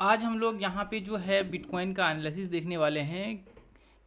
आज हम लोग यहाँ पे जो है बिटकॉइन का एनालिसिस देखने वाले हैं।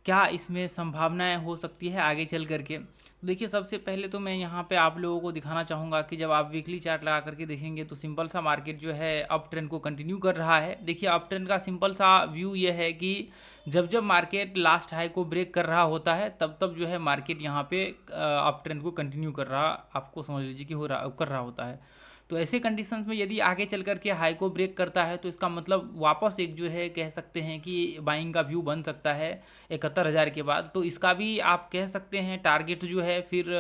क्या इसमें संभावनाएं हो सकती है आगे चल करके। तो देखिए, सबसे पहले तो मैं यहाँ पे आप लोगों को दिखाना चाहूँगा कि जब आप वीकली चार्ट लगा करके देखेंगे तो सिंपल सा मार्केट जो है अप ट्रेंड को कंटिन्यू कर रहा है। देखिए, अप ट्रेंड का सिंपल सा व्यू ये है कि जब जब मार्केट लास्ट हाई को ब्रेक कर रहा होता है तब तब जो है मार्केट यहाँ पे अप ट्रेंड को कंटिन्यू कर रहा, आपको समझ लीजिए कि हो रहा कर रहा होता है। तो ऐसे कंडीशंस में यदि आगे चल करके हाई को ब्रेक करता है तो इसका मतलब वापस एक जो है कह सकते हैं कि बाइंग का व्यू बन सकता है 71,000 के बाद। तो इसका भी आप कह सकते हैं टारगेट जो है फिर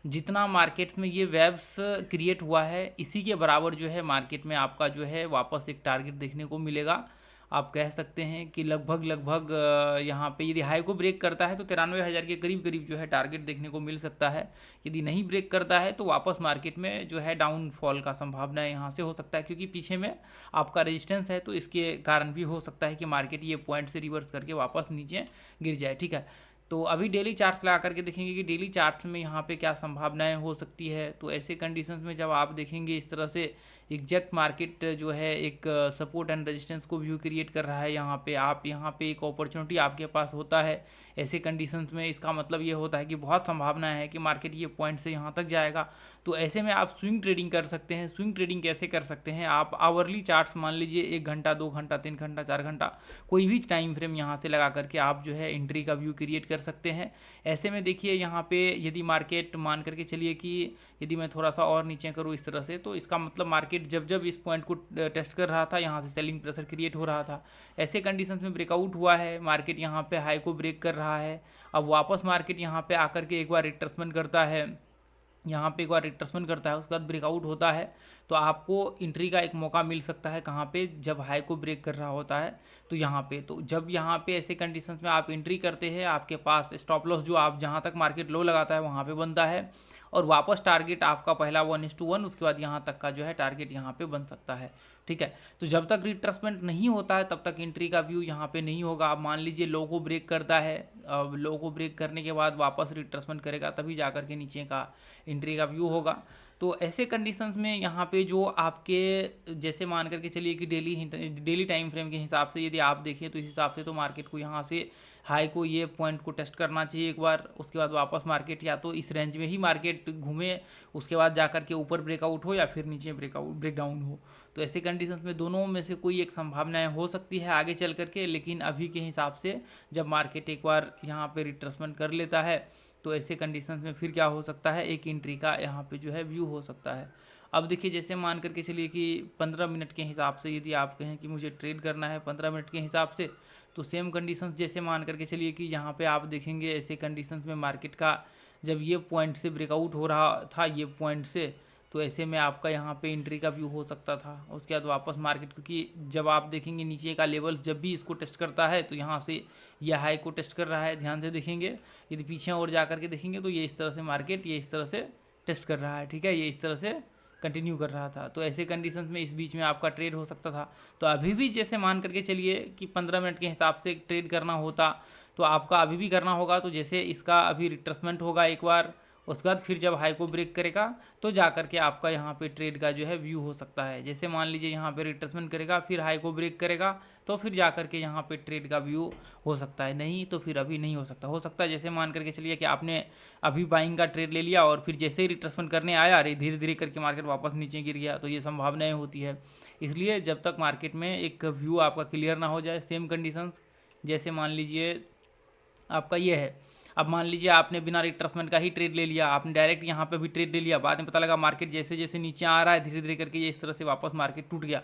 जितना मार्केट्स में ये वेव्स क्रिएट हुआ है इसी के बराबर जो है मार्केट में आपका जो है वापस एक टारगेट देखने को मिलेगा। आप कह सकते हैं कि लगभग लगभग यहाँ पे यदि हाई को ब्रेक करता है तो 93,000 के करीब करीब जो है टारगेट देखने को मिल सकता है। यदि नहीं ब्रेक करता है तो वापस मार्केट में जो है डाउनफॉल का संभावना यहाँ से हो सकता है, क्योंकि पीछे में आपका रेजिस्टेंस है। तो इसके कारण भी हो सकता है कि मार्केट ये पॉइंट से रिवर्स करके वापस नीचे गिर जाए। ठीक है, तो अभी डेली चार्ट्स लगा करके देखेंगे कि डेली चार्ट्स में यहाँ पे क्या संभावनाएं हो सकती है। तो ऐसे कंडीशंस में जब आप देखेंगे इस तरह से एग्जैक्ट मार्केट जो है एक सपोर्ट एंड रेजिस्टेंस को व्यू क्रिएट कर रहा है, यहाँ पे आप यहाँ पे एक अपॉर्चुनिटी आपके पास होता है। ऐसे कंडीशंस में इसका मतलब ये होता है कि बहुत संभावना है कि मार्केट ये पॉइंट से यहाँ तक जाएगा। तो ऐसे में आप स्विंग ट्रेडिंग कर सकते हैं। स्विंग ट्रेडिंग कैसे कर सकते हैं, आप आवरली चार्ट्स मान लीजिए 1 घंटा 2 घंटा 3 घंटा 4 घंटा कोई भी टाइम फ्रेम यहाँ से लगा करके आप जो है एंट्री का व्यू क्रिएट कर सकते हैं। ऐसे में देखिए यहाँ पे यदि मार्केट मान करके चलिए कि यदि मैं थोड़ा सा और नीचे करूँ इस तरह से, तो इसका मतलब मार्केट जब जब इस पॉइंट को टेस्ट कर रहा था यहाँ से सेलिंग प्रेशर क्रिएट हो रहा था। ऐसे कंडीशंस में ब्रेकआउट हुआ है, मार्केट यहाँ पे हाई को ब्रेक कर रहा है। अब वापस मार्केट यहाँ पे आकर के एक बार रिट्रेसमेंट करता है, यहाँ पे एक बार रिट्रेसमेंट करता है, उसके बाद ब्रेकआउट होता है। तो आपको एंट्री का एक मौका मिल सकता है कहाँ पे, जब हाई को ब्रेक कर रहा होता है। तो यहाँ पे तो जब यहाँ पे ऐसे कंडीशंस में आप एंट्री करते हैं, आपके पास स्टॉप लॉस जो आप जहाँ तक मार्केट लो लगाता है वहाँ पे बनता है, और वापस टारगेट आपका पहला 1:1, उसके बाद यहाँ तक का जो है टारगेट यहाँ पे बन सकता है। ठीक है, तो जब तक रिट्रेसमेंट नहीं होता है तब तक एंट्री का व्यू यहाँ पे नहीं होगा। आप मान लीजिए लो को ब्रेक करता है, अब लो को ब्रेक करने के बाद वापस रिट्रेसमेंट करेगा तभी जा कर के नीचे का एंट्री का व्यू होगा। तो ऐसे कंडीशंस में यहाँ पे जो आपके जैसे मान करके चलिए कि डेली टाइम फ्रेम के हिसाब से यदि आप देखें तो इस हिसाब से तो मार्केट को यहाँ से हाई को ये पॉइंट को टेस्ट करना चाहिए एक बार, उसके बाद वापस मार्केट या तो इस रेंज में ही मार्केट घूमे, उसके बाद जाकर के ऊपर ब्रेकआउट हो या फिर नीचे ब्रेक डाउन हो। तो ऐसे कंडीशंस में दोनों में से कोई एक संभावनाएं हो सकती है आगे चल करके, लेकिन अभी के हिसाब से जब मार्केट एक बार यहाँ पे रिट्रेसमेंट कर लेता है तो ऐसे कंडीशंस में फिर क्या हो सकता है, एक एंट्री का यहाँ पे जो है व्यू हो सकता है। अब देखिए, जैसे मान करके चलिए कि 15 मिनट के हिसाब से यदि आप कहें कि मुझे ट्रेड करना है 15 मिनट के हिसाब से, तो सेम कंडीशंस जैसे मान करके चलिए कि यहाँ पे आप देखेंगे ऐसे कंडीशंस में मार्केट का जब ये पॉइंट से ब्रेकआउट हो रहा था ये पॉइंट से, तो ऐसे में आपका यहाँ पे एंट्री का व्यू हो सकता था। उसके बाद वापस मार्केट, क्योंकि जब आप देखेंगे नीचे का लेवल जब भी इसको टेस्ट करता है तो यहाँ से यह हाई को टेस्ट कर रहा है, ध्यान से देखेंगे। यदि पीछे और जा करके देखेंगे तो ये इस तरह से मार्केट ये इस तरह से टेस्ट कर रहा है। ठीक है, ये इस तरह से कंटिन्यू कर रहा था। तो ऐसे कंडीशंस में इस बीच में आपका ट्रेड हो सकता था। तो अभी भी जैसे मान करके चलिए कि 15 मिनट के हिसाब से ट्रेड करना होता तो आपका अभी भी करना होगा। तो जैसे इसका अभी रिट्रेसमेंट होगा एक बार, उसके बाद फिर जब हाई को ब्रेक करेगा तो जा करके आपका यहाँ पे ट्रेड का जो है व्यू हो सकता है। जैसे मान लीजिए यहाँ पे रिट्रेसमेंट करेगा फिर हाई को ब्रेक करेगा तो फिर जा करके यहाँ पे ट्रेड का व्यू हो सकता है, नहीं तो फिर अभी नहीं हो सकता है जैसे मान करके चलिए कि आपने अभी बाइंग का ट्रेड ले लिया और फिर जैसे ही रिट्रेसमेंट करने आया अरे धीरे धीरे करके मार्केट वापस नीचे गिर गया, तो ये संभावनाएं होती है। इसलिए जब तक मार्केट में एक व्यू आपका क्लियर ना हो जाए, सेम कंडीशंस जैसे मान लीजिए आपका ये है। अब मान लीजिए आपने बिना रिट्रेसमेंट का ही ट्रेड ले लिया, आपने डायरेक्ट यहाँ पे भी ट्रेड ले लिया, बाद में पता लगा मार्केट जैसे जैसे नीचे आ रहा है धीरे धीरे करके ये इस तरह से वापस मार्केट टूट गया,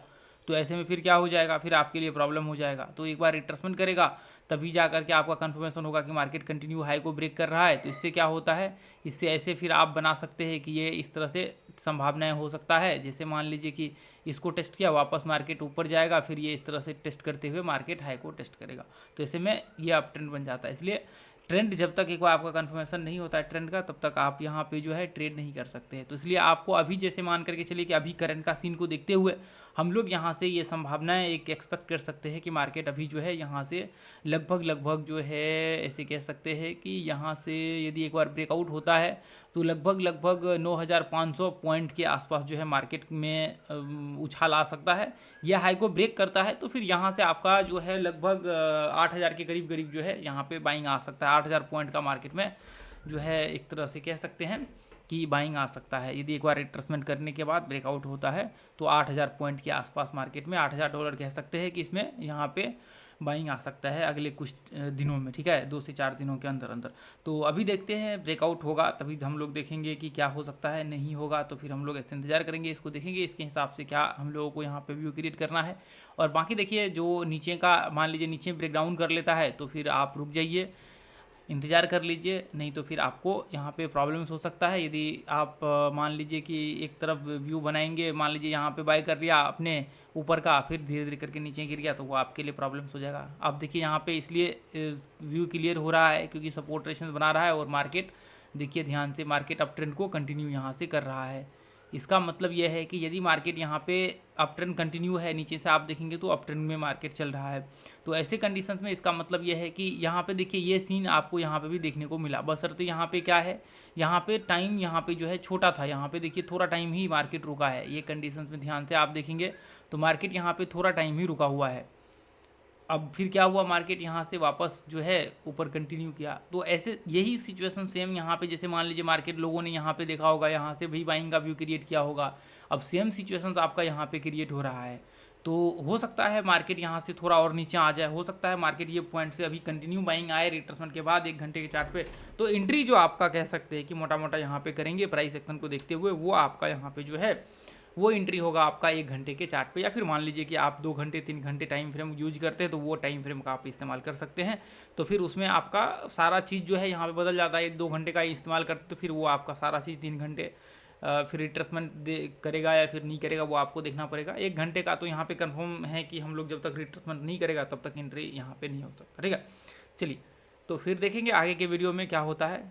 तो ऐसे में फिर क्या हो जाएगा, फिर आपके लिए प्रॉब्लम हो जाएगा। तो एक बार रिट्रेसमेंट करेगा तभी जा करके आपका कंफर्मेशन होगा कि मार्केट कंटिन्यू हाई को ब्रेक कर रहा है। तो इससे क्या होता है, इससे ऐसे फिर आप बना सकते हैं कि ये इस तरह से संभावनाएं हो सकता है। जैसे मान लीजिए कि इसको टेस्ट किया, वापस मार्केट ऊपर जाएगा, फिर ये इस तरह से टेस्ट करते हुए मार्केट हाई को टेस्ट करेगा, तो ऐसे में ये अप ट्रेंड बन जाता है। इसलिए ट्रेंड जब तक एक बार आपका कंफर्मेशन नहीं होता है ट्रेंड का, तब तक आप यहाँ पे जो है ट्रेड नहीं कर सकते हैं। तो इसलिए आपको अभी जैसे मान करके चलिए कि अभी करंट का सीन को देखते हुए हम लोग यहाँ से ये संभावनाएं एक एक्सपेक्ट कर सकते हैं कि मार्केट अभी जो है यहाँ से लगभग जो है ऐसे कह सकते हैं कि यहाँ से यदि एक बार ब्रेकआउट होता है तो लगभग 9,500 पॉइंट के आसपास जो है मार्केट में उछाल आ सकता है। यह हाई को ब्रेक करता है तो फिर यहाँ से आपका जो है लगभग 8,000 के करीब करीब जो है यहाँ पे बाइंग आ सकता है। 8,000 पॉइंट का मार्केट में जो है एक तरह से कह सकते हैं कि बाइंग आ सकता है। यदि एक बार रिट्रेसमेंट करने के बाद ब्रेकआउट होता है तो 8,000 पॉइंट के आसपास मार्केट में $8,000 कह सकते हैं कि इसमें यहाँ पे बाइंग आ सकता है अगले कुछ दिनों में, ठीक है, 2 से 4 दिनों के अंदर अंदर। तो अभी देखते हैं, ब्रेकआउट होगा तभी हम लोग देखेंगे कि क्या हो सकता है, नहीं होगा तो फिर हम लोग ऐसे इंतजार करेंगे, इसको देखेंगे इसके हिसाब से क्या हम लोगों को यहाँ पे व्यू क्रिएट करना है। और बाकी देखिए जो नीचे का मान लीजिए नीचे ब्रेकडाउन कर लेता है तो फिर आप रुक जाइए, इंतज़ार कर लीजिए, नहीं तो फिर आपको यहाँ पे प्रॉब्लम्स हो सकता है। यदि आप मान लीजिए कि एक तरफ व्यू बनाएंगे, मान लीजिए यहाँ पे बाय कर लिया अपने ऊपर का, फिर धीरे धीरे करके नीचे गिर गया तो वो आपके लिए प्रॉब्लम्स हो जाएगा। अब देखिए यहाँ पे इसलिए व्यू क्लियर हो रहा है क्योंकि सपोर्ट रेजिस्टेंस बना रहा है और मार्केट देखिए ध्यान से मार्केट अप ट्रेंड को कंटिन्यू यहाँ से कर रहा है। इसका मतलब यह है कि यदि मार्केट यहाँ पे अप ट्रेंड कंटिन्यू है, नीचे से आप देखेंगे तो अप ट्रेंड में मार्केट चल रहा है, तो ऐसे कंडीशंस में इसका मतलब यह है कि यहाँ पे देखिए ये सीन आपको यहाँ पे भी देखने को मिला। बशर्ते यहाँ पे क्या है, यहाँ पे टाइम यहाँ पे जो है छोटा था, यहाँ पे देखिए थोड़ा टाइम ही मार्केट रुका है। ये कंडीशंस में ध्यान से आप देखेंगे तो मार्केट यहाँ पे थोड़ा टाइम ही रुका हुआ है। अब फिर क्या हुआ, मार्केट यहाँ से वापस जो है ऊपर कंटिन्यू किया। तो ऐसे यही सिचुएशन सेम यहाँ पे, जैसे मान लीजिए मार्केट लोगों ने यहाँ पे देखा होगा, यहाँ से भी बाइंग का व्यू क्रिएट किया होगा। अब सेम सिचुएशंस आपका यहाँ पे क्रिएट हो रहा है, तो हो सकता है मार्केट यहाँ से थोड़ा और नीचे आ जाए, हो सकता है मार्केट ये पॉइंट से अभी कंटिन्यू बाइंग आए रिट्रेसमेंट के बाद 1 घंटे के चार्ट पे। तो एंट्री जो आपका कह सकते हैं कि मोटा मोटा यहाँ पे करेंगे प्राइस एक्शन को देखते हुए, वो आपका यहाँ पे जो है वो एंट्री होगा आपका 1 घंटे के चार्ट पे, या फिर मान लीजिए कि आप 2 घंटे 3 घंटे टाइम फ्रेम यूज करते हैं तो वो टाइम फ्रेम का आप इस्तेमाल कर सकते हैं। तो फिर उसमें आपका सारा चीज़ जो है यहाँ पे बदल जाता है। 2 घंटे का इस्तेमाल करते तो फिर वो आपका सारा चीज़ 3 घंटे फिर रिट्रेसमेंट करेगा या फिर नहीं करेगा, वो आपको देखना पड़ेगा। 1 घंटे का तो यहाँ पे कंफर्म है कि हम लोग जब तक रिट्रेसमेंट नहीं करेगा तब तक एंट्री यहाँ पे नहीं हो सकता, ठीक है। चलिए, तो फिर देखेंगे आगे के वीडियो में क्या होता है।